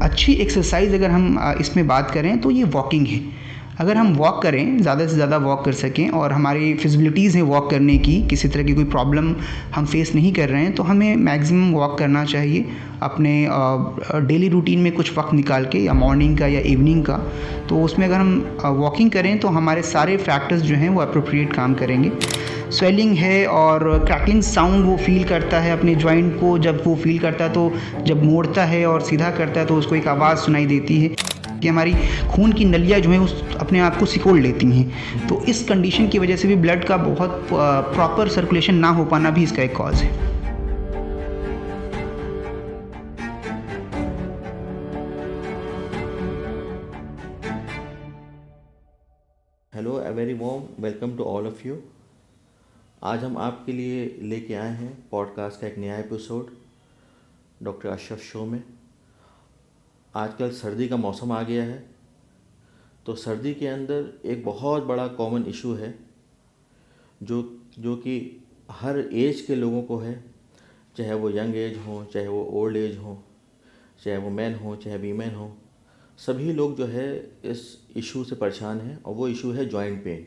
अच्छी एक्सरसाइज़ अगर हम इसमें बात करें तो ये वॉकिंग है। अगर हम वॉक करें, ज़्यादा से ज़्यादा वॉक कर सकें और हमारी फिज़िबिलिटीज़ हैं वॉक करने की, किसी तरह की कोई प्रॉब्लम हम फेस नहीं कर रहे हैं, तो हमें मैक्सिमम वॉक करना चाहिए अपने डेली रूटीन में कुछ वक्त निकाल के, या मॉर्निंग का या इवनिंग का। तो उसमें अगर हम वॉकिंग करें तो हमारे सारे फैक्टर्स जो हैं वो अप्रोप्रिएट काम करेंगे। स्वेलिंग है और क्रैकलिंग साउंड वो फ़ील करता है अपने जॉइंट को, जब वो फ़ील करता है तो जब मोड़ता है और सीधा करता है तो उसको एक आवाज़ सुनाई देती है कि हमारी खून की नलियाँ जो हैं उस अपने आप को सिकोड़ लेती हैं। तो इस कंडीशन की वजह से भी ब्लड का बहुत प्रॉपर सर्कुलेशन ना हो पाना भी इसका एक कॉज़ है। Hello, a very warm welcome to all of you. आज हम आपके लिए लेके आए हैं पॉडकास्ट का एक नया एपिसोड डॉक्टर अशरफ शो में। आजकल सर्दी का मौसम आ गया है, तो सर्दी के अंदर एक बहुत बड़ा कॉमन इशू है जो जो कि हर एज के लोगों को है, चाहे वो यंग एज हो, चाहे वो ओल्ड एज हो, चाहे वो मैन हो, चाहे वीमेन हो। सभी लोग जो है इस इशू से परेशान हैं, और वो इशू है जॉइंट पेन,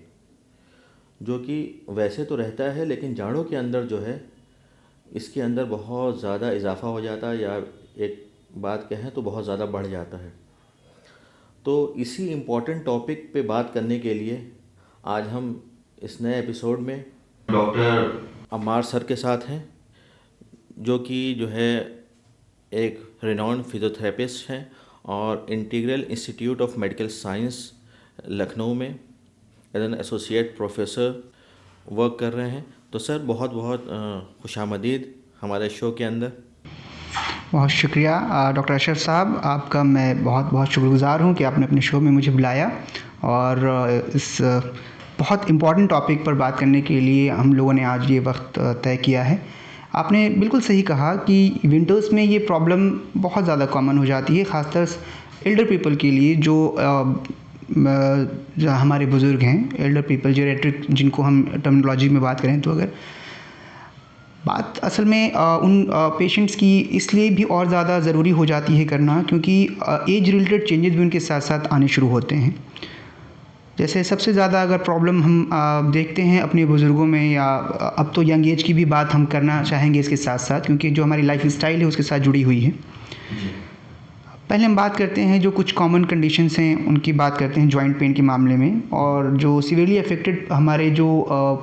जो कि वैसे तो रहता है लेकिन जाड़ों के अंदर जो है इसके अंदर बहुत ज़्यादा इजाफ़ा हो जाता है, या एक बात कहें तो बहुत ज़्यादा बढ़ जाता है। तो इसी इम्पॉर्टेंट टॉपिक पे बात करने के लिए आज हम इस नए एपिसोड में डॉक्टर अम्मार सर के साथ हैं, जो कि जो है एक रिनाउंड फिजियोथेरेपिस्ट हैं और Integral Institute of Medical Science Lucknow में as an associate professor work कर रहे हैं। तो सर बहुत बहुत खुशामदीद हमारे शो के अंदर। बहुत शुक्रिया डॉक्टर अशरफ साहब, आपका मैं बहुत बहुत शुक्रगुज़ार हूँ कि आपने अपने शो में मुझे बुलाया और इस बहुत इम्पॉर्टेंट टॉपिक पर बात करने के लिए हम लोगों ने आज ये वक्त तय किया है। आपने बिल्कुल सही कहा कि विंटर्स में ये प्रॉब्लम बहुत ज़्यादा कॉमन हो जाती है, ख़ासतर एल्डर पीपल के लिए, जो हमारे बुज़ुर्ग हैं, एल्डर पीपल जेरेट्रिक जिनको हम टर्मिनोलॉजी में बात करें। तो अगर बात असल में उन पेशेंट्स की इसलिए भी और ज़्यादा ज़रूरी हो जाती है करना, क्योंकि एज रिलेटेड चेंजेस भी उनके साथ साथ आने शुरू होते हैं। जैसे सबसे ज़्यादा अगर प्रॉब्लम हम देखते हैं अपने बुज़ुर्गों में, या अब तो यंग एज की भी बात हम करना चाहेंगे इसके साथ साथ, क्योंकि जो हमारी लाइफ स्टाइल है उसके साथ जुड़ी हुई है। पहले हम बात करते हैं जो कुछ कॉमन कंडीशंस हैं उनकी बात करते हैं जॉइंट पेन के मामले में, और जो सीवियरली अफेक्टेड हमारे जो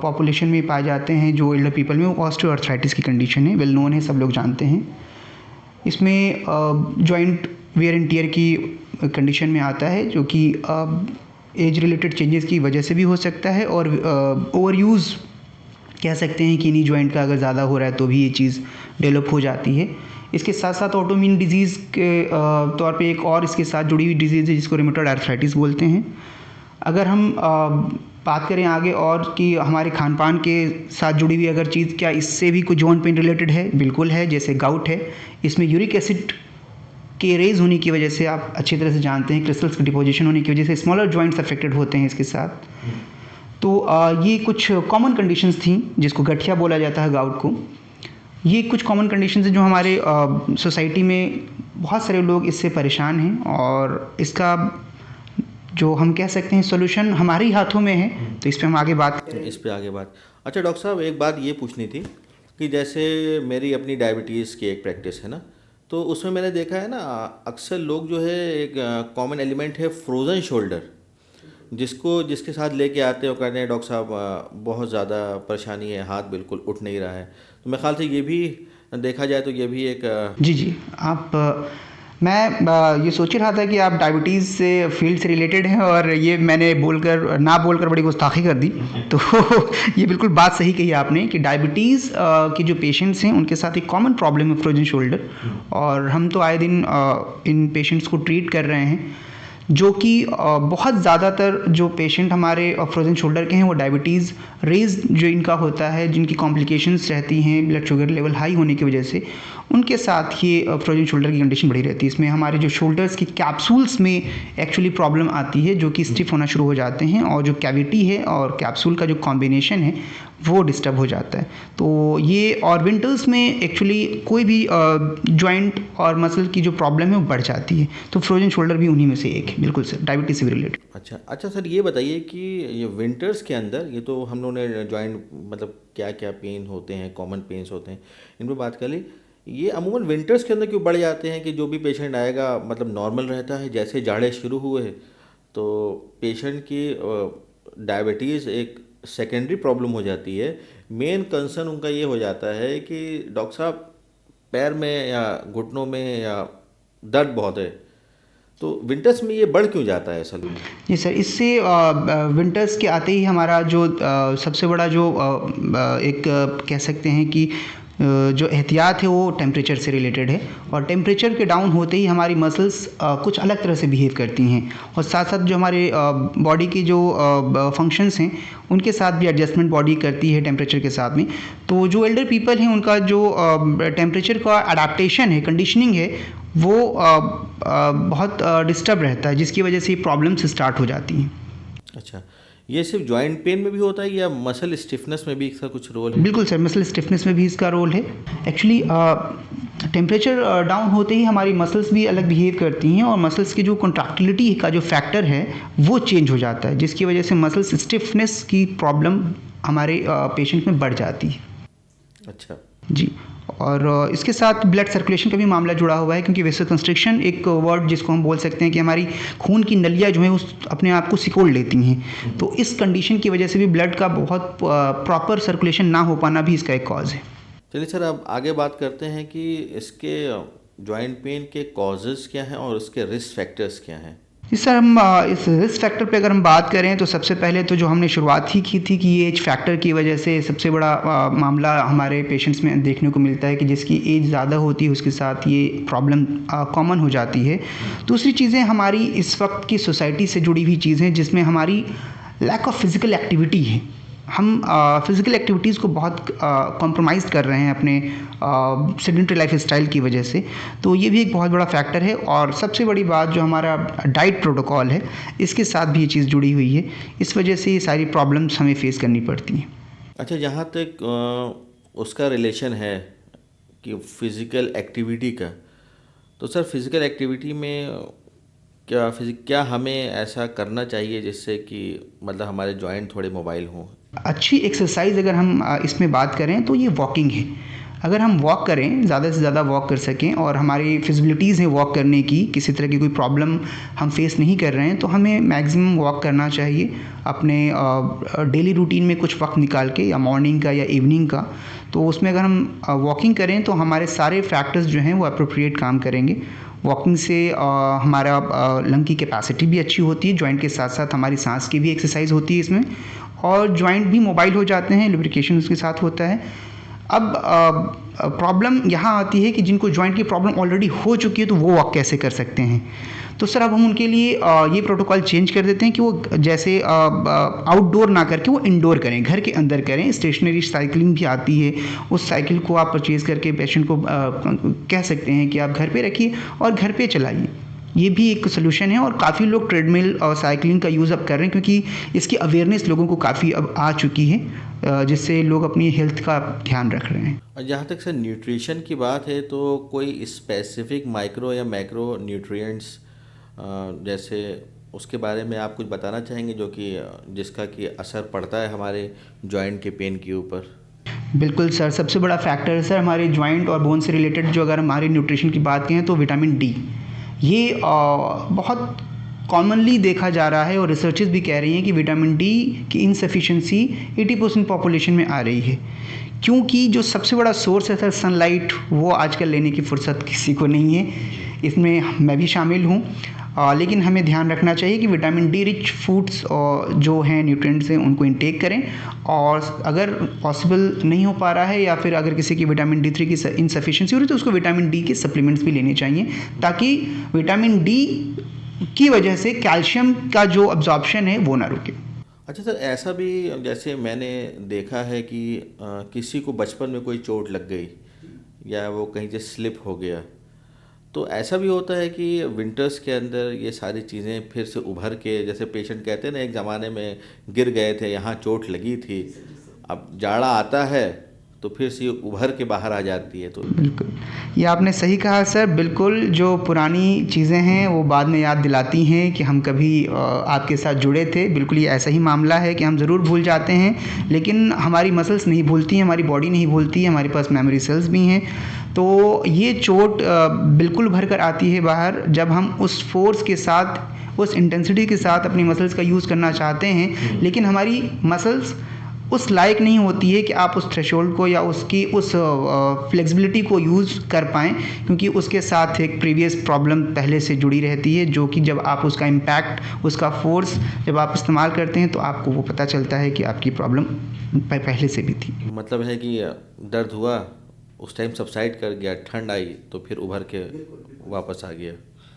पॉपुलेशन में पाए जाते हैं जो एल्डर पीपल में, वो ऑस्टियोआर्थराइटिस की कंडीशन है, वेल नोन है, सब लोग जानते हैं। इसमें जॉइंट वेयर एंड टियर की कंडीशन में आता है, जो कि एज रिलेटेड चेंजेस की वजह से भी हो सकता है, और ओवर यूज़ कह सकते हैं कि नी जॉइंट का अगर ज़्यादा हो रहा है तो भी ये चीज़ डेवलप हो जाती है। इसके साथ साथ ऑटोइम्यून डिजीज़ के तौर पे एक और इसके साथ जुड़ी हुई डिजीज़ है जिसको रूमेटॉइड आर्थराइटिस बोलते हैं। अगर हम बात करें आगे और कि हमारे खान पान के साथ जुड़ी हुई अगर चीज़, क्या इससे भी कुछ जॉइंट पेन रिलेटेड है? बिल्कुल है। जैसे गाउट है, इसमें यूरिक एसिड के रेज होने की वजह से, आप अच्छी तरह से जानते हैं, क्रिस्टल्स के डिपोजिशन होने की वजह से स्मॉलर जॉइंट्स अफेक्टेड होते हैं इसके साथ। तो ये कुछ कॉमन कंडीशंस थी जिसको गठिया बोला जाता है, गाउट को। ये कुछ कॉमन कंडीशंस हैं जो हमारे सोसाइटी में बहुत सारे लोग इससे परेशान हैं, और इसका जो हम कह सकते हैं सॉल्यूशन हमारे ही हाथों में है। तो इस पे हम आगे बात करें। इस पे आगे बात। अच्छा डॉक्टर साहब, एक बात ये पूछनी थी कि जैसे मेरी अपनी डायबिटीज़ की एक प्रैक्टिस है ना, तो उसमें मैंने देखा है ना, अक्सर लोग जो है एक कॉमन एलिमेंट है फ्रोज़न शोल्डर, जिसके साथ लेके आते हैं और कहते हैं डॉक्टर साहब बहुत ज़्यादा परेशानी है, हाथ बिल्कुल उठ नहीं रहा है। तो मेरे ख्याल से ये भी देखा जाए तो ये भी एक जी मैं ये सोच ही रहा था कि आप डायबिटीज़ से फील्ड से रिलेटेड हैं, और ये मैंने ना बोलकर बड़ी गुस्ताखी कर दी। तो ये बिल्कुल बात सही कही आपने कि डायबिटीज़ के जो पेशेंट्स हैं उनके साथ एक कॉमन प्रॉब्लम है फ्रोजन शोल्डर, और हम तो आए दिन इन पेशेंट्स को ट्रीट कर रहे हैं, जो कि बहुत ज़्यादातर जो पेशेंट हमारे फ्रोजन शोल्डर के हैं वो डायबिटीज़ रेज जो इनका होता है, जिनकी कॉम्प्लिकेशंस रहती हैं ब्लड शुगर लेवल हाई होने की वजह से, उनके साथ ये फ्रोजन शोल्डर की कंडीशन बढ़ी रहती है। इसमें हमारे जो शोल्डर्स की कैप्सूल्स में एक्चुअली प्रॉब्लम आती है, जो कि स्टिफ होना शुरू हो जाते हैं, और जो कैविटी है और कैप्सूल का जो कॉम्बिनेशन है वो डिस्टर्ब हो जाता है। तो ये और विंटर्स में एक्चुअली कोई भी जॉइंट और मसल की जो प्रॉब्लम है वो बढ़ जाती है। तो फ्रोजन शोल्डर भी उन्हीं में से एक है, बिल्कुल सर, डायबिटीज से भी रिलेटेड। अच्छा अच्छा सर, ये बताइए कि ये विंटर्स के अंदर, ये तो हम लोगों ने जॉइंट मतलब क्या क्या पेन होते हैं, कॉमन पेन्स होते हैं, इन पर बात कर ली। ये अमूमन विंटर्स के अंदर क्यों बढ़ जाते हैं कि जो भी पेशेंट आएगा मतलब नॉर्मल रहता है, जैसे जाड़े शुरू हुए तो पेशेंट की डायबिटीज़ एक सेकेंडरी प्रॉब्लम हो जाती है। मेन कंसर्न उनका ये हो जाता है कि डॉक्टर साहब पैर में या घुटनों में या दर्द बहुत है, तो विंटर्स में ये बढ़ क्यों जाता है असल में? जी सर, इससे विंटर्स के आते ही हमारा जो सबसे बड़ा जो एक कह सकते हैं कि जो एहतियात है वो टेम्परेचर से रिलेटेड है, और टेम्परेचर के डाउन होते ही हमारी मसल्स कुछ अलग तरह से बिहेव करती हैं, और साथ साथ जो हमारे बॉडी की जो फंक्शंस हैं उनके साथ भी एडजस्टमेंट बॉडी करती है टेम्परेचर के साथ में। तो जो एल्डर पीपल हैं उनका जो टेम्परेचर का अडेप्टेशन है, कंडीशनिंग है, वो बहुत डिस्टर्ब रहता है, जिसकी वजह से ये प्रॉब्लम्स स्टार्ट हो जाती हैं। अच्छा, ये सिर्फ जॉइंट पेन में भी होता है या मसल स्टिफनेस में भी इसका कुछ रोल है? बिल्कुल सर, मसल स्टिफनेस में भी इसका रोल है। एक्चुअली टेम्परेचर डाउन होते ही हमारी मसल्स भी अलग बिहेव करती हैं, और मसल्स की जो कॉन्ट्रैक्टिलिटी का जो फैक्टर है वो चेंज हो जाता है, जिसकी वजह से मसल्स स्टिफनेस की प्रॉब्लम हमारे पेशेंट में बढ़ जाती है। अच्छा जी, और इसके साथ ब्लड सर्कुलेशन का भी मामला जुड़ा हुआ है, क्योंकि वेसोकंस्ट्रिक्शन एक वर्ड जिसको हम बोल सकते हैं कि हमारी खून की नलियाँ जो हैं उस अपने आप को सिकोड़ लेती हैं। तो इस कंडीशन की वजह से भी ब्लड का बहुत प्रॉपर सर्कुलेशन ना हो पाना भी इसका एक कॉज है। चलिए सर, अब आगे बात करते हैं कि इसके जॉइंट पेन के कॉजेज़ क्या हैं और उसके रिस्क फैक्टर्स क्या हैं? जी सर, हम इस रिस्क फैक्टर पे अगर हम बात करें तो सबसे पहले तो जो हमने शुरुआत ही की थी कि एज फैक्टर की वजह से सबसे बड़ा मामला हमारे पेशेंट्स में देखने को मिलता है कि जिसकी एज ज़्यादा होती है उसके साथ ये प्रॉब्लम कॉमन हो जाती है। दूसरी चीज़ें हमारी इस वक्त की सोसाइटी से जुड़ी हुई चीज़ें, जिसमें हमारी लैक ऑफ फिज़िकल एक्टिविटी है। हम फिज़िकल एक्टिविटीज़ को बहुत कॉम्प्रोमाइज़ कर रहे हैं अपने सेडेंटरी लाइफ स्टाइल की वजह से। तो ये भी एक बहुत बड़ा फैक्टर है, और सबसे बड़ी बात जो हमारा डाइट प्रोटोकॉल है इसके साथ भी ये चीज़ जुड़ी हुई है। इस वजह से ये सारी प्रॉब्लम्स हमें फेस करनी पड़ती हैं। अच्छा, जहाँ तक उसका रिलेशन है कि फिज़िकल एक्टिविटी का, तो सर फिज़िकल एक्टिविटी में क्या हमें ऐसा करना चाहिए जिससे कि मतलब हमारे जॉइंट थोड़े मोबाइल हों? अच्छी एक्सरसाइज अगर हम इसमें बात करें तो ये वॉकिंग है। अगर हम वॉक करें, ज़्यादा से ज़्यादा वॉक कर सकें, और हमारी फिजिबिलिटीज़ हैं वॉक करने की, किसी तरह की कोई प्रॉब्लम हम फेस नहीं कर रहे हैं, तो हमें मैक्सिमम वॉक करना चाहिए अपने डेली रूटीन में कुछ वक्त निकाल के, या मॉर्निंग का या इवनिंग का। तो उसमें अगर हम वॉकिंग करें तो हमारे सारे फैक्टर्स जो हैं वो अप्रोप्रिएट काम करेंगे। वॉकिंग से हमारा लंग की कैपेसिटी भी अच्छी होती है, जॉइंट के साथ साथ हमारी सांस की भी एक्सरसाइज होती है इसमें, और जॉइंट भी मोबाइल हो जाते हैं, लुब्रिकेशन उसके साथ होता है। अब प्रॉब्लम यहाँ आती है कि जिनको जॉइंट की प्रॉब्लम ऑलरेडी हो चुकी है तो वो वॉक कैसे कर सकते हैं। तो सर अब हम उनके लिए ये प्रोटोकॉल चेंज कर देते हैं कि वो जैसे आउटडोर ना करके वो इंडोर करें, घर के अंदर करें। स्टेशनरी साइकिलिंग भी आती है, उस साइकिल को आप परचेज़ करके पेशेंट को कह सकते हैं कि आप घर पे रखिए और घर पे चलाइए। ये भी एक सोल्यूशन है, और काफ़ी लोग ट्रेडमिल और साइकिलिंग का यूज़ अब कर रहे हैं, क्योंकि इसकी अवेयरनेस लोगों को काफ़ी अब आ चुकी है, जिससे लोग अपनी हेल्थ का ध्यान रख रहे हैं। और जहाँ तक सर न्यूट्रिशन की बात है, तो कोई स्पेसिफिक माइक्रो या मैक्रो न्यूट्रिएंट्स जैसे उसके बारे में आप कुछ बताना चाहेंगे जो कि जिसका कि असर पड़ता है हमारे जॉइंट के पेन के ऊपर? बिल्कुल सर, सबसे बड़ा फैक्टर है सर हमारे जॉइंट और बोन से रिलेटेड, जो अगर हमारे न्यूट्रिशन की बात करें तो विटामिन डी। ये बहुत कॉमनली देखा जा रहा है, और रिसर्चेस भी कह रही हैं कि विटामिन डी की इनसफिशिएंसी 80% पॉपुलेशन में आ रही है, क्योंकि जो सबसे बड़ा सोर्स है सर सनलाइट, वो आजकल लेने की फुर्सत किसी को नहीं है। इसमें मैं भी शामिल हूँ। लेकिन हमें ध्यान रखना चाहिए कि विटामिन डी रिच फूड्स जो हैं, न्यूट्रिएंट्स हैं, उनको इनटेक करें। और अगर पॉसिबल नहीं हो पा रहा है, या फिर अगर किसी की विटामिन डी 3 की इनसफिशिएंसी हो रही है, तो उसको विटामिन डी के सप्लीमेंट्स भी लेने चाहिए, ताकि विटामिन डी की वजह से कैल्शियम का जो अब्जॉर्प्शन है वो ना रुके। अच्छा सर, ऐसा भी जैसे मैंने देखा है कि किसी को बचपन में कोई चोट लग गई या वो कहीं से स्लिप हो गया। तो ऐसा भी होता है कि विंटर्स के अंदर ये सारी चीज़ें फिर से उभर के, जैसे पेशेंट कहते हैं ना, एक ज़माने में गिर गए थे, यहाँ चोट लगी थी, अब जाड़ा आता है तो फिर से ये उभर के बाहर आ जाती है। तो बिल्कुल, ये आपने सही कहा सर। बिल्कुल, जो पुरानी चीज़ें हैं वो बाद में याद दिलाती हैं कि हम कभी आपके साथ जुड़े थे। बिल्कुल, ये ऐसा ही मामला है कि हम ज़रूर भूल जाते हैं, लेकिन हमारी मसल्स नहीं भूलती हैं, हमारी बॉडी नहीं भूलती है, हमारे पास मेमोरी सेल्स भी हैं। तो ये चोट बिल्कुल भर कर आती है बाहर जब हम उस फ़ोर्स के साथ, उस इंटेंसिटी के साथ अपनी मसल्स का यूज़ करना चाहते हैं, लेकिन हमारी मसल्स उस लायक नहीं होती है कि आप उस थ्रेशोल्ड को या उसकी उस फ्लेक्सिबिलिटी को यूज़ कर पाएँ, क्योंकि उसके साथ एक प्रीवियस प्रॉब्लम पहले से जुड़ी रहती है, जो कि जब आप उसका इम्पैक्ट, उसका फ़ोर्स जब आप इस्तेमाल करते हैं तो आपको वो पता चलता है कि आपकी प्रॉब्लम पहले से भी थी। मतलब है कि दर्द हुआ, उस टाइम सबसाइड कर गया, ठंड आई तो फिर उभर के वापस आ गया।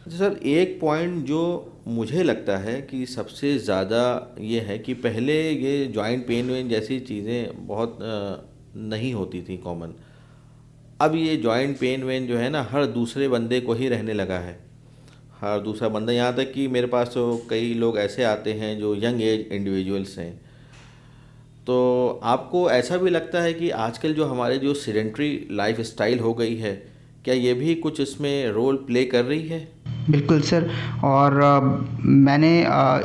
अच्छा सर, एक पॉइंट जो मुझे लगता है कि सबसे ज़्यादा ये है कि पहले ये जॉइंट पेन वेन जैसी चीज़ें बहुत नहीं होती थी कॉमन। अब ये जॉइंट पेन वेन जो है ना, हर दूसरे बंदे को ही रहने लगा है। हर दूसरा बंदा, यहाँ तक कि मेरे पास तो कई लोग ऐसे आते हैं जो यंग एज इंडिविजुअल्स हैं। तो आपको ऐसा भी लगता है कि आजकल जो हमारे जो सीडेंट्री लाइफ स्टाइल हो गई है, क्या ये भी कुछ इसमें रोल प्ले कर रही है? बिल्कुल सर। और मैंने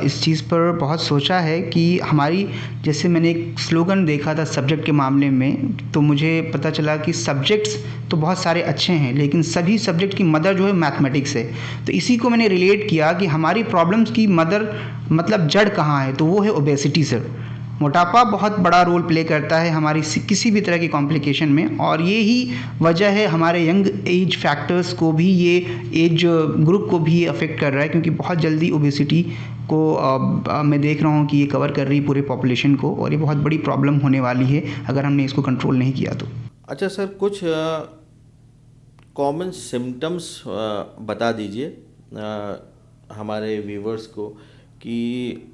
इस चीज़ पर बहुत सोचा है कि हमारी, जैसे मैंने एक स्लोगन देखा था सब्जेक्ट के मामले में, तो मुझे पता चला कि सब्जेक्ट्स तो बहुत सारे अच्छे हैं, लेकिन सभी सब्जेक्ट की मदर जो है मैथमेटिक्स है। तो इसी को मैंने रिलेट किया कि हमारी प्रॉब्लम्स की मदर, मतलब जड़ कहाँ है, तो वो है ओबेसिटी सर। मोटापा बहुत बड़ा रोल प्ले करता है हमारी किसी भी तरह की कॉम्प्लिकेशन में, और ये ही वजह है हमारे यंग एज फैक्टर्स को भी, ये एज ग्रुप को भी अफेक्ट कर रहा है, क्योंकि बहुत जल्दी ओबेसिटी को मैं देख रहा हूँ कि ये कवर कर रही है पूरे पॉपुलेशन को, और ये बहुत बड़ी प्रॉब्लम होने वाली है अगर हमने इसको कंट्रोल नहीं किया तो। अच्छा सर, कुछ कॉमन सिम्टम्स बता दीजिए हमारे व्यूवर्स को, कि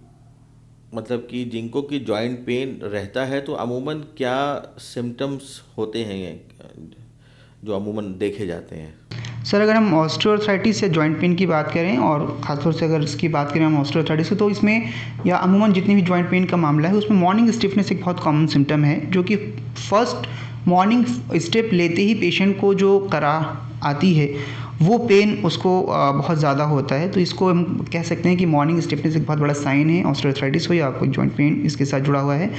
मतलब कि जिनको कि जॉइंट पेन रहता है तो अमूमन क्या सिम्टम्स होते हैं जो अमूमन देखे जाते हैं? सर, अगर हम ऑस्टियोआर्थराइटिस या जॉइंट पेन की बात करें, और ख़ासतौर से अगर इसकी बात करें हम ऑस्टियोआर्थराइटिस की, तो इसमें या अमूमन जितनी भी जॉइंट पेन का मामला है उसमें मॉर्निंग स्टिफनेस एक बहुत कॉमन सिम्टम है, जो कि फर्स्ट मॉर्निंग स्टेप लेते ही पेशेंट को जो करा आती है वो पेन उसको बहुत ज़्यादा होता है। तो इसको हम कह सकते हैं कि मॉर्निंग स्टिफनेस एक बहुत बड़ा साइन है, ऑस्टियोआर्थराइटिस हो या कोई जॉइंट पेन इसके साथ जुड़ा हुआ है।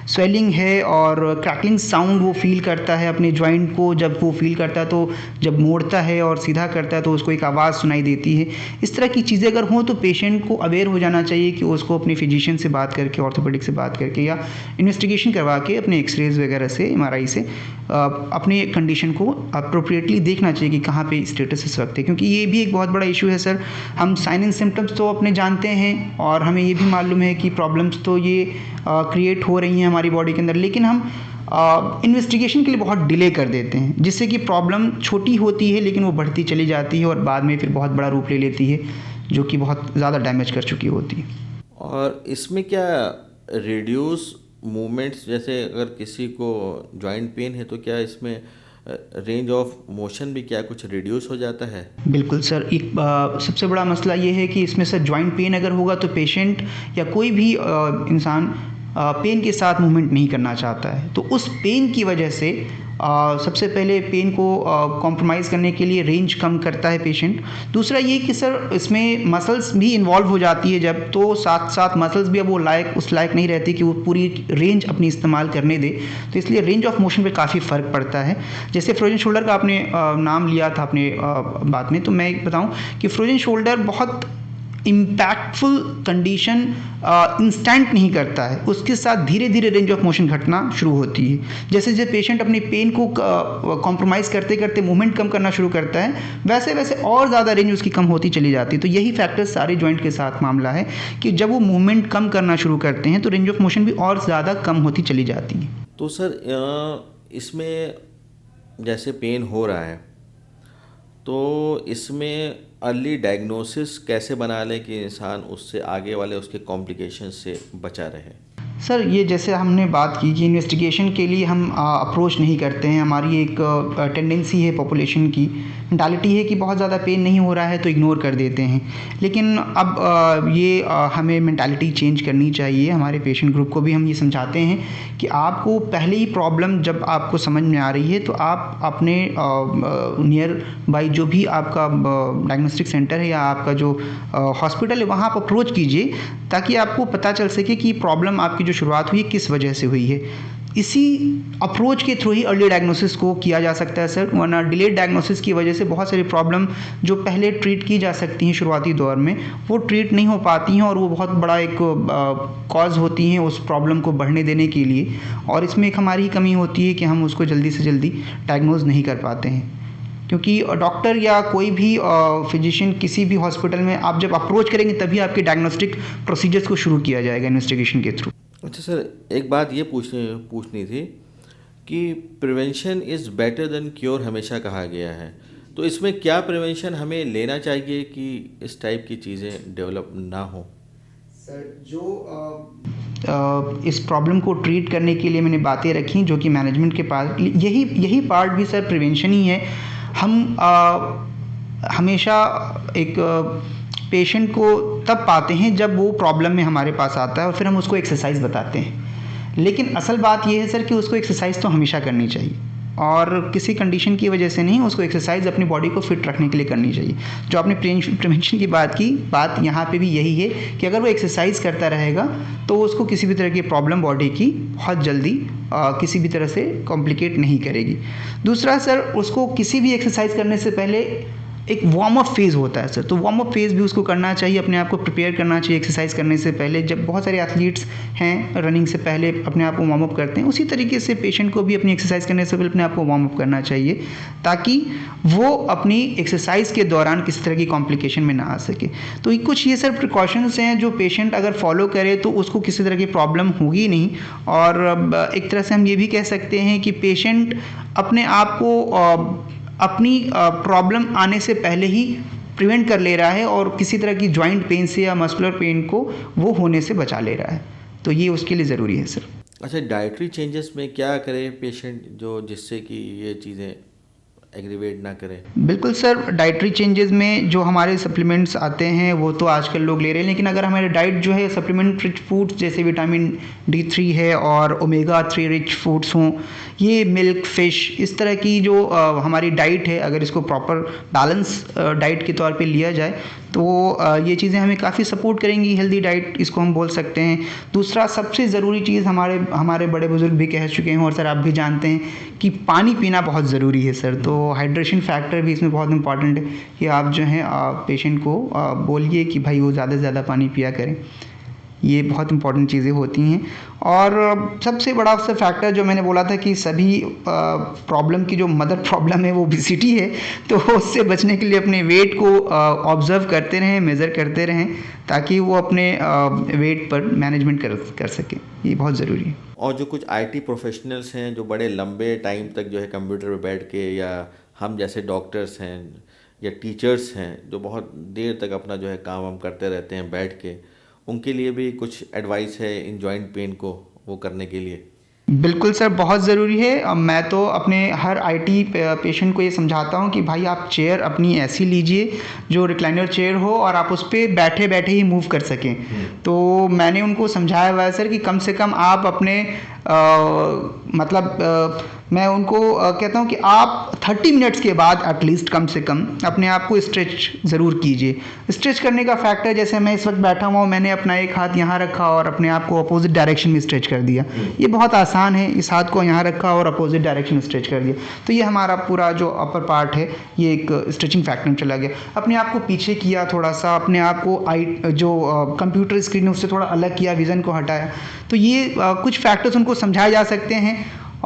स्वेलिंग है और क्रैकलिंग साउंड वो फील करता है अपने जॉइंट को, जब वो फील करता है तो जब मोड़ता है और सीधा करता है तो उसको एक आवाज़ सुनाई देती है। इस तरह की चीज़ें अगर हों तो पेशेंट को अवेयर हो जाना चाहिए कि उसको अपने फिजिशियन से बात करके, ऑर्थोपेडिक से बात करके, या इन्वेस्टिगेशन करवा के अपने एक्सरेज वगैरह से, MRI से अपने कंडीशन को अप्रोप्रिएटली देखना चाहिए कि कहाँ पे स्टेटस इस वक्त है, क्योंकि ये भी एक बहुत बड़ा इशू है सर। हम साइन एंड सिम्टम्स तो अपने जानते हैं और हमें ये भी मालूम है कि प्रॉब्लम्स तो ये क्रिएट हो रही हैं हमारी बॉडी के अंदर, लेकिन हम इन्वेस्टिगेशन के लिए बहुत डिले कर देते हैं, जिससे कि प्रॉब्लम छोटी होती है लेकिन वो बढ़ती चली जाती है और बाद में फिर बहुत बड़ा रूप ले लेती है, जो कि बहुत ज़्यादा डैमेज कर चुकी होती है। और इसमें क्या रिड्यूस मूवमेंट्स, जैसे अगर किसी को जॉइंट पेन है तो क्या इसमें रेंज ऑफ मोशन भी क्या कुछ रिड्यूस हो जाता है? बिल्कुल सर। एक सबसे बड़ा मसला ये है कि इसमें सर जॉइंट पेन अगर होगा तो पेशेंट या कोई भी इंसान पेन के साथ मूवमेंट नहीं करना चाहता है, तो उस पेन की वजह से सबसे पहले पेन को कॉम्प्रोमाइज़ करने के लिए रेंज कम करता है पेशेंट। दूसरा ये कि सर इसमें मसल्स भी इन्वॉल्व हो जाती है जब, तो साथ साथ मसल्स भी अब वो उस लायक नहीं रहती कि वो पूरी रेंज अपनी इस्तेमाल करने दे, तो इसलिए रेंज ऑफ मोशन पे काफ़ी फ़र्क पड़ता है। जैसे फ्रोजन शोल्डर का आपने नाम लिया था अपने बात में, तो मैं बताऊँ कि फ्रोजन शोल्डर बहुत इम्पैक्टफुल कंडीशन इंस्टेंट नहीं करता है, उसके साथ धीरे धीरे रेंज ऑफ मोशन घटना शुरू होती है। जैसे जैसे पेशेंट अपनी पेन को कॉम्प्रोमाइज़ करते करते मूवमेंट कम करना शुरू करता है, वैसे वैसे और ज़्यादा रेंज उसकी कम होती चली जाती है। तो यही फैक्टर सारे जॉइंट के साथ मामला है कि जब वो मूवमेंट कम करना शुरू करते हैं तो रेंज ऑफ मोशन भी और ज़्यादा कम होती चली जाती है। तो सर इसमें जैसे पेन हो रहा है तो इसमें अर्ली डायग्नोसिस कैसे बना लें कि इंसान उससे आगे वाले उसके कॉम्प्लिकेशन से बचा रहे? सर ये जैसे हमने बात की कि इन्वेस्टिगेशन के लिए हम अप्रोच नहीं करते हैं। हमारी एक टेंडेंसी है पॉपुलेशन की, मेंटालिटी है कि बहुत ज़्यादा पेन नहीं हो रहा है तो इग्नोर कर देते हैं। लेकिन अब हमें मेंटालिटी चेंज करनी चाहिए। हमारे पेशेंट ग्रुप को भी हम ये समझाते हैं कि आपको पहले ही प्रॉब्लम जब आपको समझ में आ रही है तो आप अपने नियर बाई जो भी आपका डायग्नोस्टिक सेंटर है या आपका जो हॉस्पिटल है वहाँ आप अप्रोच कीजिए, ताकि आपको पता चल सके कि प्रॉब्लम आपकी जो शुरुआत हुई किस वजह से हुई है। इसी अप्रोच के थ्रू ही अर्ली डायग्नोसिस को किया जा सकता है सर, वरना डिलेड डायग्नोसिस की वजह से बहुत सारी प्रॉब्लम जो पहले ट्रीट की जा सकती हैं शुरुआती दौर में, वो ट्रीट नहीं हो पाती हैं और वो बहुत बड़ा एक कॉज होती हैं उस प्रॉब्लम को बढ़ने देने के लिए। और इसमें एक हमारी कमी होती है कि हम उसको जल्दी से जल्दी डायग्नोज नहीं कर पाते हैं, क्योंकि डॉक्टर या कोई भी फिजिशियन किसी भी हॉस्पिटल में आप जब अप्रोच करेंगे तभी आपके डायग्नोस्टिक प्रोसीजर्स को शुरू किया जाएगा इन्वेस्टिगेशन के थ्रू। अच्छा सर, एक बात ये पूछनी थी कि prevention is better than cure हमेशा कहा गया है, तो इसमें क्या प्रिवेंशन हमें लेना चाहिए कि इस टाइप की चीज़ें डेवलप ना हो? सर जो इस प्रॉब्लम को ट्रीट करने के लिए मैंने बातें रखी जो कि मैनेजमेंट के पास, यही पार्ट भी सर प्रिवेंशन ही है। हम हमेशा एक पेशेंट को तब पाते हैं जब वो प्रॉब्लम में हमारे पास आता है और फिर हम उसको एक्सरसाइज बताते हैं। लेकिन असल बात ये है सर कि उसको एक्सरसाइज तो हमेशा करनी चाहिए, और किसी कंडीशन की वजह से नहीं, उसको एक्सरसाइज अपनी बॉडी को फिट रखने के लिए करनी चाहिए। जो आपने प्रिवेंशन की बात यहाँ पे भी यही है कि अगर वो एक्सरसाइज करता रहेगा तो उसको किसी भी तरह की प्रॉब्लम बॉडी की बहुत जल्दी किसी भी तरह से कॉम्प्लिकेट नहीं करेगी। दूसरा सर, उसको किसी भी एक्सरसाइज करने से पहले एक वार्म अप फेज़ होता है सर, तो वार्म अप फेज़ भी उसको करना चाहिए, अपने आप को प्रिपेयर करना चाहिए एक्सरसाइज करने से पहले। जब बहुत सारे एथलीट्स हैं रनिंग से पहले अपने आप को वार्म अप करते हैं, उसी तरीके से पेशेंट को भी अपनी एक्सरसाइज करने से पहले अपने आप को वार्म अप करना चाहिए, ताकि वो अपनी एक्सरसाइज के दौरान किसी तरह की कॉम्प्लिकेशन में ना आ सके। तो ये कुछ ये सर प्रिकॉशंस हैं जो पेशेंट अगर फॉलो करे तो उसको किसी तरह की प्रॉब्लम होगी नहीं। और एक तरह से हम ये भी कह सकते हैं कि पेशेंट अपने आप को अपनी प्रॉब्लम आने से पहले ही प्रिवेंट कर ले रहा है और किसी तरह की जॉइंट पेन से या मस्कुलर पेन को वो होने से बचा ले रहा है, तो ये उसके लिए ज़रूरी है सर। अच्छा, डाइटरी चेंजेस में क्या करे पेशेंट जो जिससे कि ये चीज़ें एग्रीवेट ना करें? बिल्कुल सर, डाइटरी चेंजेस में जो हमारे सप्लीमेंट्स आते हैं वो तो आजकल लोग ले रहे हैं, लेकिन अगर हमारे डाइट जो है सप्लीमेंट रिच फूड्स जैसे विटामिन D3 है और ओमेगा 3 रिच फूड्स हों, ये मिल्क, फिश, इस तरह की जो हमारी डाइट है, अगर इसको प्रॉपर बैलेंस डाइट के तौर पे लिया जाए तो ये चीज़ें हमें काफ़ी सपोर्ट करेंगी। हेल्दी डाइट इसको हम बोल सकते हैं। दूसरा सबसे ज़रूरी चीज़ हमारे बड़े बुजुर्ग भी कह चुके हैं और सर आप भी जानते हैं कि पानी पीना बहुत ज़रूरी है सर। तो हाइड्रेशन फैक्टर भी इसमें बहुत इंपॉर्टेंट है कि आप जो है पेशेंट को बोलिए कि भाई वो ज़्यादा से ज़्यादा पानी पिया करें। ये बहुत इंपॉर्टेंट चीज़ें होती हैं। और सबसे बड़ा उससे फैक्टर जो मैंने बोला था कि सभी प्रॉब्लम की जो मदर प्रॉब्लम है वो ओबेसिटी है, तो उससे बचने के लिए अपने वेट को ऑब्ज़र्व करते रहें, मेज़र करते रहें, ताकि वो अपने वेट पर मैनेजमेंट कर सकें। ये बहुत ज़रूरी है। और जो कुछ IT प्रोफेशनल्स हैं जो बड़े लंबे टाइम तक जो है कंप्यूटर पे बैठ के, या हम जैसे डॉक्टर्स हैं या टीचर्स हैं जो बहुत देर तक अपना जो है काम वाम करते रहते हैं बैठ के, उनके लिए भी कुछ एडवाइस है इन जॉइंट पेन को वो करने के लिए? बिल्कुल सर, बहुत ज़रूरी है। मैं तो अपने हर IT पेशेंट को ये समझाता हूँ कि भाई आप चेयर अपनी ऐसी लीजिए जो रिक्लाइनर चेयर हो और आप उस पर बैठे बैठे ही मूव कर सकें। तो मैंने उनको समझाया हुआ है सर कि कम से कम आप अपने मैं उनको कहता हूँ कि आप 30 मिनट्स के बाद एटलीस्ट कम से कम अपने आप को स्ट्रेच ज़रूर कीजिए। स्ट्रेच करने का फैक्टर, जैसे मैं इस वक्त बैठा हुआ हूँ, मैंने अपना एक हाथ यहाँ रखा और अपने आप को अपोजिट डायरेक्शन में स्ट्रेच कर दिया। ये बहुत आसान है, इस हाथ को यहाँ रखा और अपोजिट डायरेक्शन में स्ट्रेच कर दिया, तो ये हमारा पूरा जो अपर पार्ट है ये एक स्ट्रेचिंग फैक्टर में चला गया। अपने आप को पीछे किया थोड़ा सा, अपने आप को जो कंप्यूटर स्क्रीन है उससे थोड़ा अलग किया, विज़न को हटाया, तो ये कुछ फैक्टर्स उनको समझाए जा सकते हैं।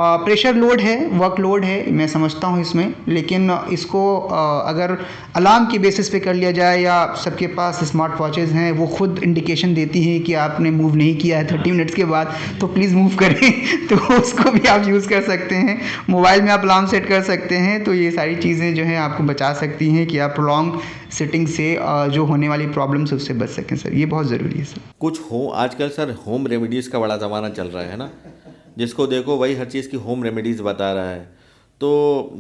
प्रेशर लोड है, वर्कलोड है, मैं समझता हूँ इसमें, लेकिन इसको अगर अलार्म के बेसिस पे कर लिया जाए, या सबके पास स्मार्ट वॉचेज़ हैं, वो खुद इंडिकेशन देती हैं कि आपने मूव नहीं किया है 30 मिनट्स के बाद, तो प्लीज़ मूव करें तो उसको भी आप यूज़ कर सकते हैं। मोबाइल में आप अलार्म सेट कर सकते हैं। तो ये सारी चीज़ें जो हैं आपको बचा सकती हैं कि आप प्रोलॉन्ग सिटिंग से जो होने वाली प्रॉब्लम्स उससे बच सकें सर। ये बहुत ज़रूरी है सर। कुछ हो आजकल सर होम रेमेडीज़ का बड़ा ज़माना चल रहा है ना, जिसको देखो वही हर चीज़ की होम रेमेडीज़ बता रहा है। तो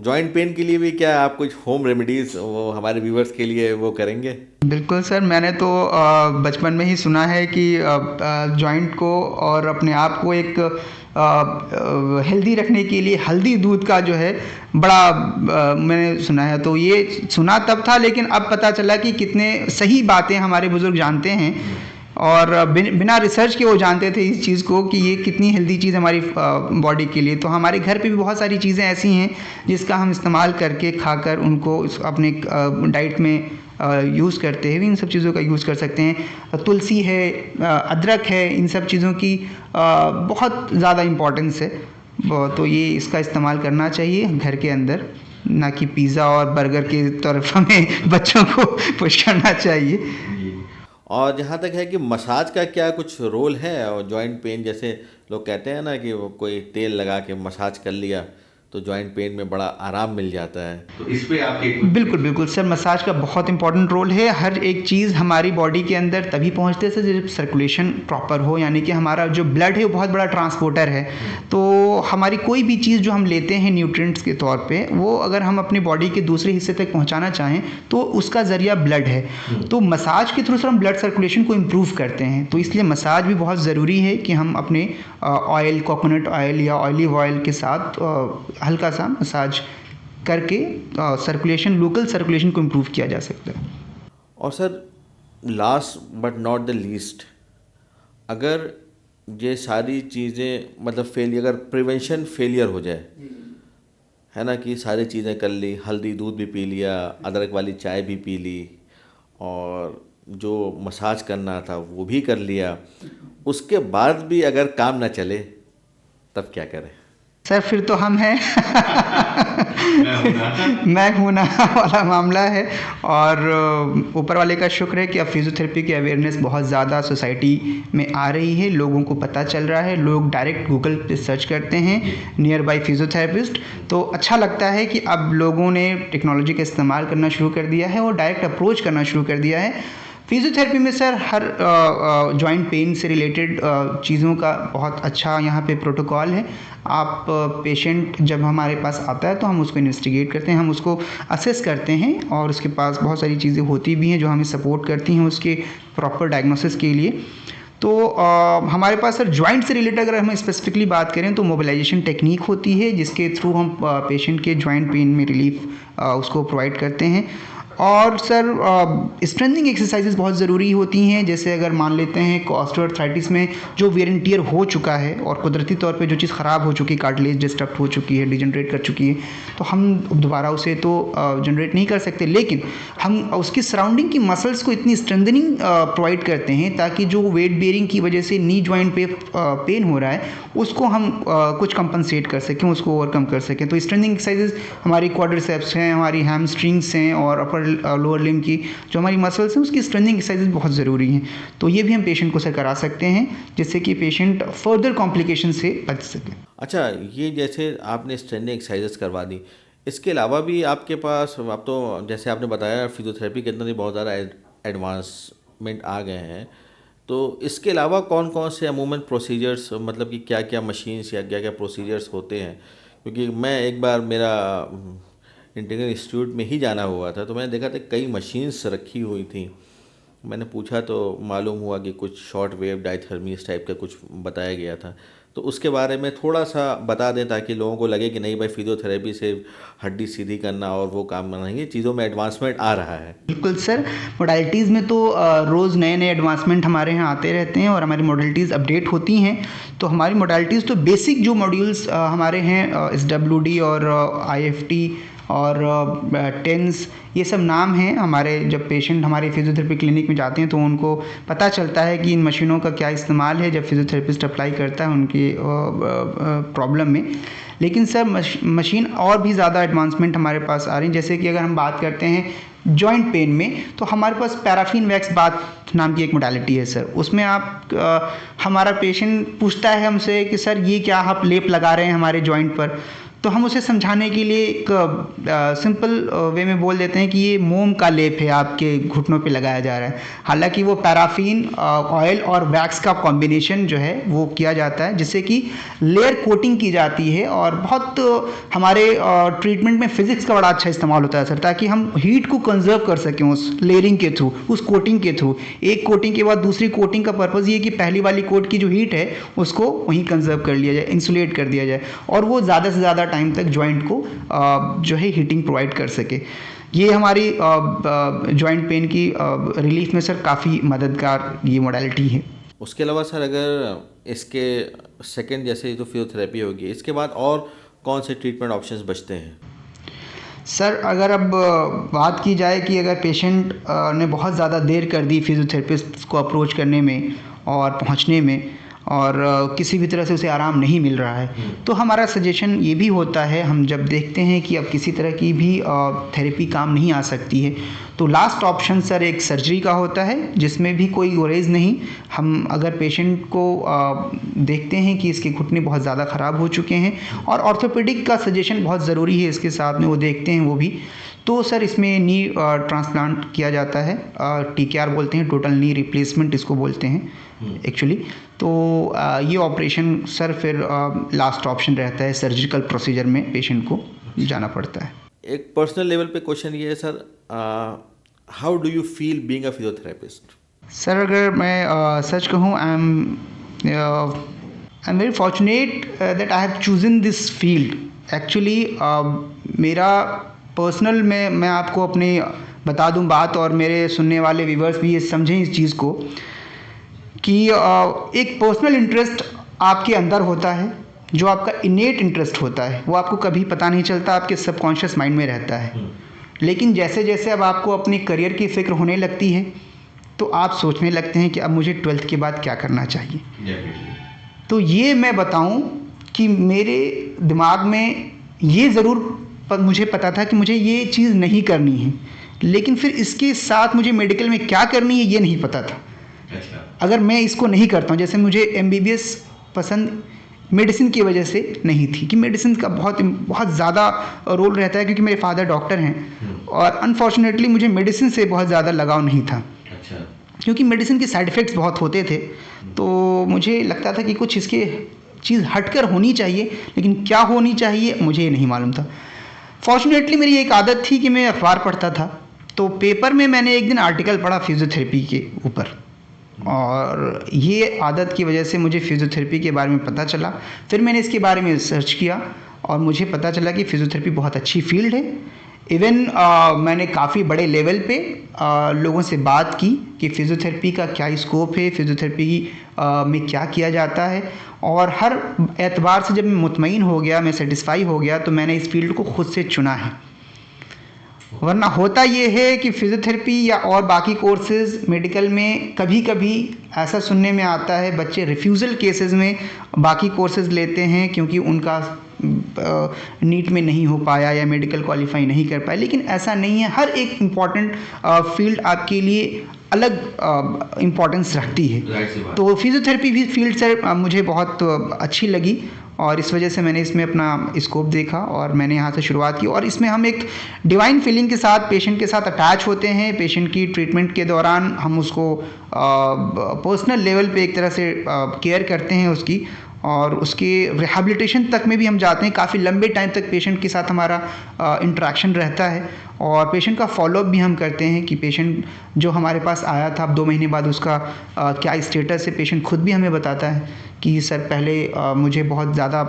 जॉइंट पेन के लिए भी क्या आप कुछ होम रेमेडीज़ वो हमारे व्यूवर्स के लिए वो करेंगे? बिल्कुल सर, मैंने तो बचपन में ही सुना है कि जॉइंट को और अपने आप को एक हेल्दी रखने के लिए हल्दी दूध का जो है बड़ा मैंने सुना है। तो ये सुना तब था, लेकिन अब पता चला कि कितने सही बातें हमारे बुज़ुर्ग जानते हैं, और बिना रिसर्च के वो जानते थे इस चीज़ को कि ये कितनी हेल्दी चीज़ हमारी बॉडी के लिए। तो हमारे घर पे भी बहुत सारी चीज़ें ऐसी हैं जिसका हम इस्तेमाल करके, खाकर उनको अपने डाइट में यूज़ करते हैं। इन सब चीज़ों का यूज़ कर सकते हैं। तुलसी है, अदरक है, इन सब चीज़ों की बहुत ज़्यादा इम्पोर्टेंस है। तो ये इसका इस्तेमाल करना चाहिए घर के अंदर, ना कि पिज़्ज़ा और बर्गर की तरफ हमें बच्चों को पुश करना चाहिए। और जहाँ तक है कि मसाज का क्या कुछ रोल है, और जॉइंट पेन जैसे लोग कहते हैं ना कि वो कोई तेल लगा के मसाज कर लिया तो जॉइंट पेन में बड़ा आराम मिल जाता है, तो इस पे आपके बिल्कुल बिल्कुल सर, मसाज का बहुत इंपॉर्टेंट रोल है। हर एक चीज़ हमारी बॉडी के अंदर तभी पहुंचते है जब सर्कुलेशन प्रॉपर हो, यानी कि हमारा जो ब्लड है वो बहुत बड़ा ट्रांसपोर्टर है। तो हमारी कोई भी चीज़ जो हम लेते हैं न्यूट्रिएंट्स के तौर पे, वो अगर हम अपनी बॉडी के दूसरे हिस्से तक पहुँचाना चाहें तो उसका ज़रिया ब्लड है। तो मसाज के थ्रू सर हम ब्लड सर्कुलेशन को इम्प्रूव करते हैं। तो इसलिए मसाज भी बहुत ज़रूरी है कि हम अपने ऑयल, कोकोनट ऑयल या ऑलिव ऑयल के साथ हल्का सा मसाज करके सर्कुलेशन, लोकल सर्कुलेशन को इम्प्रूव किया जा सकता है। और sir last but not the least, अगर ये सारी चीज़ें मतलब फेलियर, अगर प्रिवेंशन फेलियर हो जाए, है ना, कि सारी चीज़ें कर ली, हल्दी दूध भी पी लिया, अदरक वाली चाय भी पी ली, और जो मसाज करना था वो भी कर लिया, उसके बाद भी अगर काम ना चले तब क्या करें? सर फिर तो हम हैं मैं हूं ना वाला मामला है। और ऊपर वाले का शुक्र है कि अब फिजियोथेरेपी की अवेयरनेस बहुत ज़्यादा सोसाइटी में आ रही है, लोगों को पता चल रहा है, लोग डायरेक्ट गूगल पे सर्च करते हैं नियर बाई फिजियोथेरेपिस्ट। तो अच्छा लगता है कि अब लोगों ने टेक्नोलॉजी का इस्तेमाल करना शुरू कर दिया है और डायरेक्ट अप्रोच करना शुरू कर दिया है। फिजियोथेरेपी में सर हर जॉइंट पेन से रिलेटेड चीज़ों का बहुत अच्छा यहाँ पे प्रोटोकॉल है। आप पेशेंट जब हमारे पास आता है तो हम उसको इन्वेस्टिगेट करते हैं, हम उसको असेस करते हैं, और उसके पास बहुत सारी चीज़ें होती भी हैं जो हमें सपोर्ट करती हैं उसके प्रॉपर डायग्नोसिस के लिए। तो हमारे पास सर जॉइंट से रिलेटेड अगर हम स्पेसिफिकली बात करें तो मोबिलाइजेशन टेक्निक होती है जिसके थ्रू हम पेशेंट के जॉइंट पेन में रिलीफ उसको प्रोवाइड करते हैं। और सर स्ट्रेंथनिंग एक्सरसाइजेज बहुत ज़रूरी होती हैं। जैसे अगर मान लेते हैं ऑस्टियोआर्थराइटिस में जो वेयर एंड टियर हो चुका है और कुदरती तौर पे जो चीज़ ख़राब हो चुकी है, कार्टिलेज डिस्ट्रक्ट हो चुकी है, डिजनरेट कर चुकी है, तो हम दोबारा उसे तो जनरेट नहीं कर सकते, लेकिन हम उसकी सराउंडिंग की मसल्स को इतनी स्ट्रेंथनिंग प्रोवाइड करते हैं ताकि जो वेट बेयरिंग की वजह से नी जॉइंट पे पेन हो रहा है उसको हम कुछ कंपनसेट कर सकें, उसको ओवरकम कर सकें। तो स्ट्रेंथनिंग एक्सरसाइजेज हमारी क्वाड्रिसेप्स हैं, हमारी हैमस्ट्रिंग्स हैं, और अपर लोअर लिम्ब की जो हमारी मसल्स हैं उसकी स्ट्रेंथनिंग एक्सरसाइजेज बहुत ज़रूरी हैं। तो ये भी हम पेशेंट को सर करा सकते हैं जिससे कि पेशेंट फर्दर कॉम्प्लिकेशन से बच सके। अच्छा, ये जैसे आपने स्ट्रेंथनिंग एक्सरसाइजेस करवा दी, इसके अलावा भी आपके पास, अब तो जैसे आपने बताया फिजियोथेरेपी के अंदर भी बहुत ज़्यादा एडवांसमेंट आ गए हैं, तो इसके अलावा कौन कौन से अमूमन प्रोसीजर्स, मतलब कि क्या क्या मशीन्स या क्या क्या प्रोसीजर्स होते हैं? क्योंकि मैं एक बार मेरा इंटीग्रल इंस्टीट्यूट में ही जाना हुआ था तो मैंने देखा था कई मशीन्स रखी हुई थी। मैंने पूछा तो मालूम हुआ कि कुछ शॉर्ट वेव डायथर्मीस टाइप का कुछ बताया गया था। तो उसके बारे में थोड़ा सा बता दें ताकि लोगों को लगे कि नहीं भाई फिजियोथेरेपी से हड्डी सीधी करना और वो काम करना, ये चीज़ों में एडवांसमेंट आ रहा है। बिल्कुल सर, मोडालिटीज़ में तो रोज़ नए नए एडवांसमेंट हमारे यहाँ आते रहते हैं और हमारी मोडालिटीज़ अपडेट होती हैं। तो हमारी मोडालिटीज़ तो बेसिक जो मॉड्यूल्स हमारे हैं SWD और IFT और टेंस, ये सब नाम हैं हमारे। जब पेशेंट हमारे फिजियोथेरेपी क्लिनिक में जाते हैं तो उनको पता चलता है कि इन मशीनों का क्या इस्तेमाल है जब फिजियोथेरेपिस्ट अप्लाई करता है उनकी प्रॉब्लम में। लेकिन सर मशीन और भी ज़्यादा एडवांसमेंट हमारे पास आ रही हैं। जैसे कि अगर हम बात करते हैं जॉइंट पेन में, तो हमारे पास पैराफिन वैक्स बाथ नाम की एक मोडालिटी है सर। उसमें हमारा पेशेंट पूछता है हमसे कि सर ये क्या आप लेप लगा रहे हैं हमारे जॉइंट पर, तो हम उसे समझाने के लिए एक सिंपल वे में बोल देते हैं कि ये मोम का लेप है, आपके घुटनों पे लगाया जा रहा है। हालांकि वो पैराफिन ऑयल और वैक्स का कॉम्बिनेशन जो है वो किया जाता है, जिससे कि लेयर कोटिंग की जाती है। और बहुत हमारे ट्रीटमेंट में फिजिक्स का बड़ा अच्छा इस्तेमाल होता है सर, ताकि हम हीट को कंजर्व कर सकें उस लेयरिंग के थ्रू, उस कोटिंग के थ्रू। एक कोटिंग के बाद दूसरी कोटिंग का पर्पज़ ये कि पहली वाली कोट की जो हीट है उसको वहीं कंजर्व कर लिया जाए, इंसुलेट कर दिया जाए, और वो ज़्यादा से ज़्यादा टाइम तक जॉइंट को जो है हीटिंग प्रोवाइड कर सके। ये हमारी जॉइंट पेन की रिलीफ में सर काफ़ी मददगार ये मोडालिटी है। उसके अलावा सर अगर इसके सेकंड जैसे जो फिजियोथेरेपी होगी, इसके बाद और कौन से ट्रीटमेंट ऑप्शंस बचते हैं? सर अगर अब बात की जाए कि अगर पेशेंट ने बहुत ज़्यादा देर कर दी फिजियोथेरेपिस्ट को अप्रोच करने में और पहुंचने में, और किसी भी तरह से उसे आराम नहीं मिल रहा है, तो हमारा सजेशन ये भी होता है, हम जब देखते हैं कि अब किसी तरह की भी थेरेपी काम नहीं आ सकती है, तो लास्ट ऑप्शन सर एक सर्जरी का होता है, जिसमें भी कोई गुरेज नहीं। हम अगर पेशेंट को देखते हैं कि इसके घुटने बहुत ज़्यादा ख़राब हो चुके हैं और ऑर्थोपेडिक का सजेशन बहुत ज़रूरी है इसके साथ में, वो देखते हैं वो भी, तो सर इसमें नी ट्रांसप्लांट किया जाता है। TKR बोलते हैं, टोटल नी रिप्लेसमेंट इसको बोलते हैं एक्चुअली। तो ये ऑपरेशन सर फिर लास्ट ऑप्शन रहता है, सर्जिकल प्रोसीजर में पेशेंट को जाना पड़ता है। एक पर्सनल लेवल पे क्वेश्चन ये है sir, how do you feel being a physiotherapist? Sir अगर मैं सच कहूँ, I am very fortunate that I have chosen this field. Actually मेरा पर्सनल में मैं आपको अपने बता दूं बात, और मेरे सुनने वाले व्यूवर्स भी ये समझें इस चीज़ को कि एक पर्सनल इंटरेस्ट आपके अंदर होता है, जो आपका इनेट इंटरेस्ट होता है, वो आपको कभी पता नहीं चलता, आपके सबकॉन्शियस माइंड में रहता है। लेकिन जैसे जैसे अब आपको अपने करियर की फ़िक्र होने लगती है, तो आप सोचने लगते हैं कि अब मुझे 12th के बाद क्या करना चाहिए। तो ये मैं बताऊं कि मेरे दिमाग में ये ज़रूर मुझे पता था कि मुझे ये चीज़ नहीं करनी है, लेकिन फिर इसके साथ मुझे मेडिकल में क्या करनी है ये नहीं पता था। अच्छा। अगर मैं इसको नहीं करता हूँ, जैसे मुझे MBBS पसंद मेडिसिन की वजह से नहीं थी, कि मेडिसिन का बहुत ज़्यादा रोल रहता है, क्योंकि मेरे फादर डॉक्टर हैं, और अनफॉर्चुनेटली मुझे मेडिसिन से बहुत ज़्यादा लगाव नहीं था। अच्छा। क्योंकि मेडिसिन के साइड इफ़ेक्ट्स बहुत होते थे, तो मुझे लगता था कि कुछ इसके चीज़ हटकर होनी चाहिए, लेकिन क्या होनी चाहिए मुझे नहीं मालूम था। फॉर्चुनेटली मेरी एक आदत थी कि मैं अखबार पढ़ता था, तो पेपर में मैंने एक दिन आर्टिकल पढ़ा फिजियोथेरेपी के ऊपर, और ये आदत की वजह से मुझे फिजियोथेरेपी के बारे में पता चला। फिर मैंने इसके बारे में सर्च किया और मुझे पता चला कि फिजियोथेरेपी बहुत अच्छी फील्ड है। इवन मैंने काफ़ी बड़े लेवल पे लोगों से बात की कि फ़िज़ियोथेरेपी का क्या स्कोप है, फ़िज़ियोथेरेपी में क्या किया जाता है, और हर एतबार से जब मैं मुतमईन हो गया, मैं सेटिस्फाई हो गया, तो मैंने इस फील्ड को खुद से चुना है। वरना होता ये है कि फ़िज़ियोथेरेपी या और बाकी कोर्सेज़ मेडिकल में कभी कभी ऐसा सुनने में आता है, बच्चे रिफ्यूज़ल केसेस में बाकी कोर्सेज़ लेते हैं क्योंकि उनका नीट में नहीं हो पाया या मेडिकल क्वालिफाई नहीं कर पाए। लेकिन ऐसा नहीं है, हर एक इम्पॉर्टेंट फील्ड आपके लिए अलग इम्पोर्टेंस रखती है। तो फिज़ियोथेरेपी भी फील्ड सर मुझे बहुत अच्छी लगी, और इस वजह से मैंने इसमें अपना स्कोप देखा और मैंने यहाँ से शुरुआत की। और इसमें हम एक डिवाइन फीलिंग के साथ पेशेंट के साथ अटैच होते हैं। पेशेंट की ट्रीटमेंट के दौरान हम उसको पर्सनल लेवल पे एक तरह से केयर करते हैं उसकी, और उसके रिहैबिलिटेशन तक में भी हम जाते हैं। काफ़ी लंबे टाइम तक पेशेंट के साथ हमारा इंटरेक्शन रहता है, और पेशेंट का फॉलोअप भी हम करते हैं कि पेशेंट जो हमारे पास आया था, अब 2 महीने बाद उसका क्या स्टेटस है। पेशेंट खुद भी हमें बताता है कि सर पहले मुझे बहुत ज़्यादा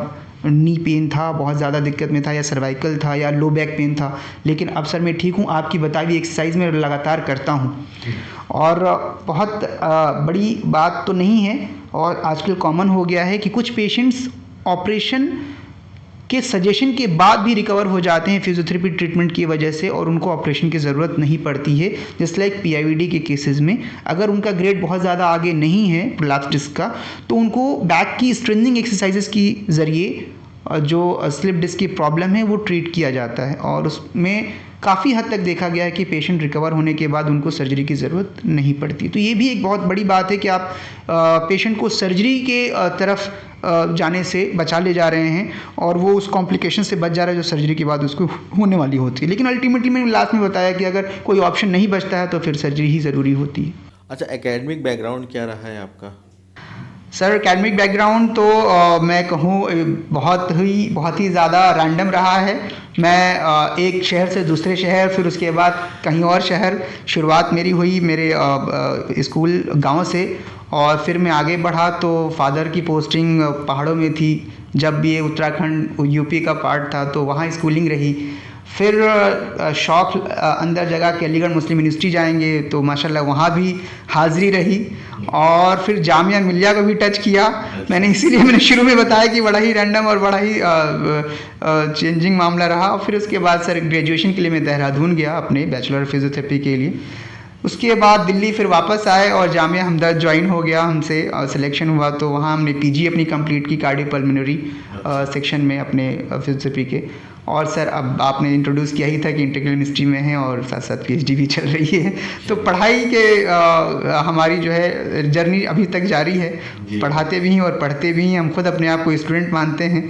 नी पेन था, बहुत ज़्यादा दिक्कत में था, या सर्वाइकल था, या लो बैक पेन था, लेकिन अब सर मैं ठीक हूँ, आपकी बताई हुई एक्सरसाइज में लगातार करता हूँ। और बहुत बड़ी बात तो नहीं है, और आजकल कॉमन हो गया है कि कुछ पेशेंट्स ऑपरेशन के सजेशन के बाद भी रिकवर हो जाते हैं फिजियोथेरेपी ट्रीटमेंट की वजह से, और उनको ऑपरेशन की ज़रूरत नहीं पड़ती है। जस्ट लाइक PIVD के केसेस में अगर उनका ग्रेड बहुत ज़्यादा आगे नहीं है प्रोलैप्स डिस्क का, तो उनको बैक की स्ट्रेंथनिंग एक्सरसाइजेस की ज़रिए जो स्लिप डिस्क की प्रॉब्लम है वो ट्रीट किया जाता है, और उसमें काफ़ी हद तक देखा गया है कि पेशेंट रिकवर होने के बाद उनको सर्जरी की ज़रूरत नहीं पड़ती। तो ये भी एक बहुत बड़ी बात है कि आप पेशेंट को सर्जरी के तरफ जाने से बचा ले जा रहे हैं, और वो उस कॉम्प्लिकेशन से बच जा रहा है जो सर्जरी के बाद उसको होने वाली होती है। लेकिन अल्टीमेटली मैंने लास्ट में बताया कि अगर कोई ऑप्शन नहीं बचता है तो फिर सर्जरी ही ज़रूरी होती है। अच्छा, एकेडमिक बैकग्राउंड क्या रहा है आपका? सर एकेडमिक बैकग्राउंड तो मैं कहूँ बहुत ही ज़्यादा रैंडम रहा है। मैं एक शहर से दूसरे शहर, फिर उसके बाद कहीं और शहर, शुरुआत मेरी हुई मेरे स्कूल गांव से, और फिर मैं आगे बढ़ा तो फादर की पोस्टिंग पहाड़ों में थी। जब ये उत्तराखंड UP का पार्ट था तो वहाँ स्कूलिंग रही। फिर शौक अंदर जगह कि अलीगढ़ मुस्लिम यूनिवर्सिटी जाएंगे, तो माशाल्लाह वहाँ भी हाज़िरी रही, और फिर जामिया मिलिया को भी टच किया मैंने। इसीलिए मैंने शुरू में बताया कि बड़ा ही रैंडम और बड़ा ही चेंजिंग मामला रहा। और फिर उसके बाद सर ग्रेजुएशन के लिए मैं देहरादून गया अपने बैचलर फिजियोथेरेपी के लिए। उसके बाद दिल्ली फिर वापस आए और जामिया हमदर्द ज्वाइन हो गया हमसे, सिलेक्शन हुआ तो वहाँ हमने PG अपनी कंप्लीट की कार्डियोपल्मोनरी सेक्शन में अपने फिजियोथेरेपी के। और सर अब आपने इंट्रोड्यूस किया ही था कि इंटीग्रल केमिस्ट्री में है और साथ साथ PhD भी चल रही है। तो पढ़ाई के हमारी जो है जर्नी अभी तक जारी है। पढ़ाते भी हैं और पढ़ते भी हैं। हम खुद अपने आप को स्टूडेंट मानते हैं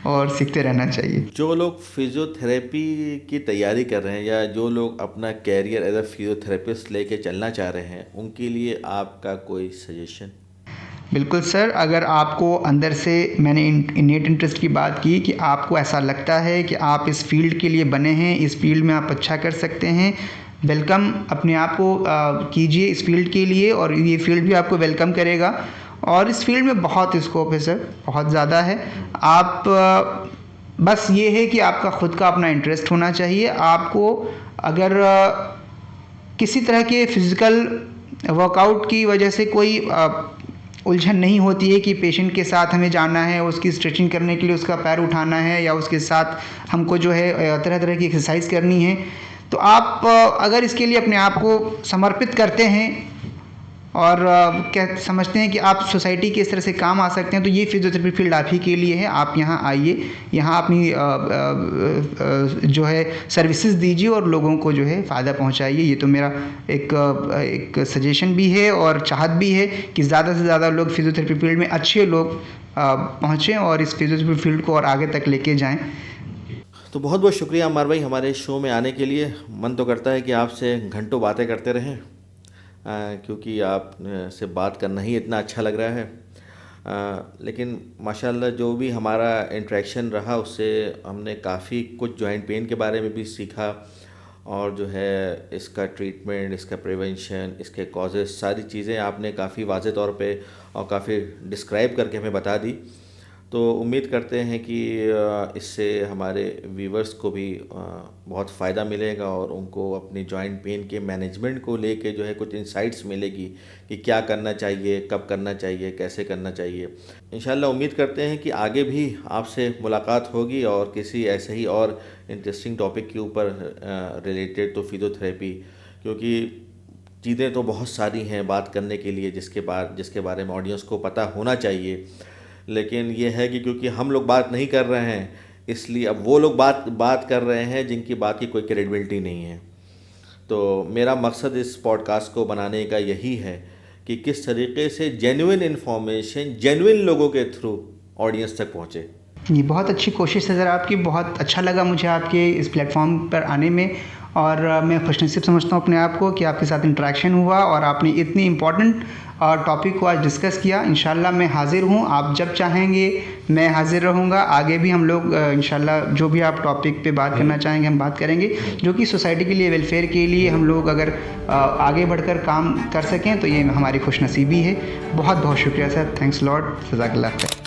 और सीखते रहना चाहिए। जो लोग फिजियोथेरेपी की तैयारी कर रहे हैं या जो लोग अपना कैरियर एज अ फिजियोथेरेपिस्ट लेके चलना चाह रहे हैं, उनके लिए आपका कोई सजेशन? बिल्कुल सर, अगर आपको अंदर से, मैंने इनेट इंटरेस्ट की बात की कि आपको ऐसा लगता है कि आप इस फील्ड के लिए बने हैं, इस फील्ड में आप अच्छा कर सकते हैं, वेलकम अपने आप को कीजिए इस फील्ड के लिए, और ये फील्ड भी आपको वेलकम करेगा। और इस फील्ड में बहुत स्कोप है सर, बहुत ज़्यादा है। आप बस ये है कि आपका खुद का अपना इंटरेस्ट होना चाहिए। आपको अगर किसी तरह के फिज़िकल वर्कआउट की वजह से कोई उलझन नहीं होती है कि पेशेंट के साथ हमें जाना है, उसकी स्ट्रेचिंग करने के लिए उसका पैर उठाना है, या उसके साथ हमको जो है तरह तरह की एक्सरसाइज करनी है, तो आप अगर इसके लिए अपने आप को समर्पित करते हैं और क्या समझते हैं कि आप सोसाइटी के इस तरह से काम आ सकते हैं, तो ये फिजियोथेरेपी फील्ड आप ही के लिए है। आप यहाँ आइए, यहाँ अपनी जो है सर्विसेज दीजिए और लोगों को जो है फ़ायदा पहुँचाइए। ये तो मेरा एक सजेशन भी है और चाहत भी है कि ज़्यादा से ज़्यादा लोग फिजियोथेरेपी फील्ड में अच्छे लोग पहुँचें और इस फिजियोथेरेपी फील्ड को और आगे तक लेके जाएँ। तो बहुत बहुत शुक्रिया अम्मार भाई हमारे शो में आने के लिए। मन तो करता है कि आपसे घंटों बातें करते रहें, क्योंकि आप से बात करना ही इतना अच्छा लग रहा है। लेकिन माशाल्लाह जो भी हमारा इंटरेक्शन रहा उससे हमने काफ़ी कुछ जॉइंट पेन के बारे में भी सीखा, और जो है इसका ट्रीटमेंट, इसका प्रिवेंशन, इसके कॉजेज़, सारी चीज़ें आपने काफ़ी वाज़े तौर पे और काफ़ी डिस्क्राइब करके हमें बता दी। तो उम्मीद करते हैं कि इससे हमारे व्यूवर्स को भी बहुत फ़ायदा मिलेगा और उनको अपनी जॉइंट पेन के मैनेजमेंट को लेके जो है कुछ इंसाइट्स मिलेगी कि क्या करना चाहिए, कब करना चाहिए, कैसे करना चाहिए। इंशाल्लाह उम्मीद करते हैं कि आगे भी आपसे मुलाकात होगी और किसी ऐसे ही और इंटरेस्टिंग टॉपिक के ऊपर रिलेटेड तो फिजियोथेरेपी, क्योंकि चीज़ें तो बहुत सारी हैं बात करने के लिए जिसके बारे में ऑडियंस को पता होना चाहिए। लेकिन ये है कि क्योंकि हम लोग बात नहीं कर रहे हैं, इसलिए अब वो लोग बात कर रहे हैं जिनकी बात की कोई क्रेडिबिलिटी नहीं है। तो मेरा मकसद इस पॉडकास्ट को बनाने का यही है कि किस तरीके से जेन्युइन इन्फॉर्मेशन जेन्युइन लोगों के थ्रू ऑडियंस तक पहुँचे। ये बहुत अच्छी कोशिश है सर आपकी। बहुत अच्छा लगा मुझे आपके इस प्लेटफॉर्म पर आने में, और मैं खुशनसीब समझता हूँ अपने आप को कि आपके साथ इंटरेक्शन हुआ और आपने इतनी इम्पॉर्टेंट टॉपिक को आज डिस्कस किया। इंशाल्लाह मैं हाज़िर हूँ, आप जब चाहेंगे मैं हाज़िर रहूँगा। आगे भी हम लोग इंशाल्लाह जो भी आप टॉपिक पे बात करना चाहेंगे हम बात करेंगे, जो कि सोसाइटी के लिए, वेलफेयर के लिए हम लोग अगर आगे बढ़कर काम कर सकें तो ये हमारी खुशनसीबी है। बहुत बहुत शुक्रिया सर, थैंक्स लॉट, जज़ाकल्लाह खैर।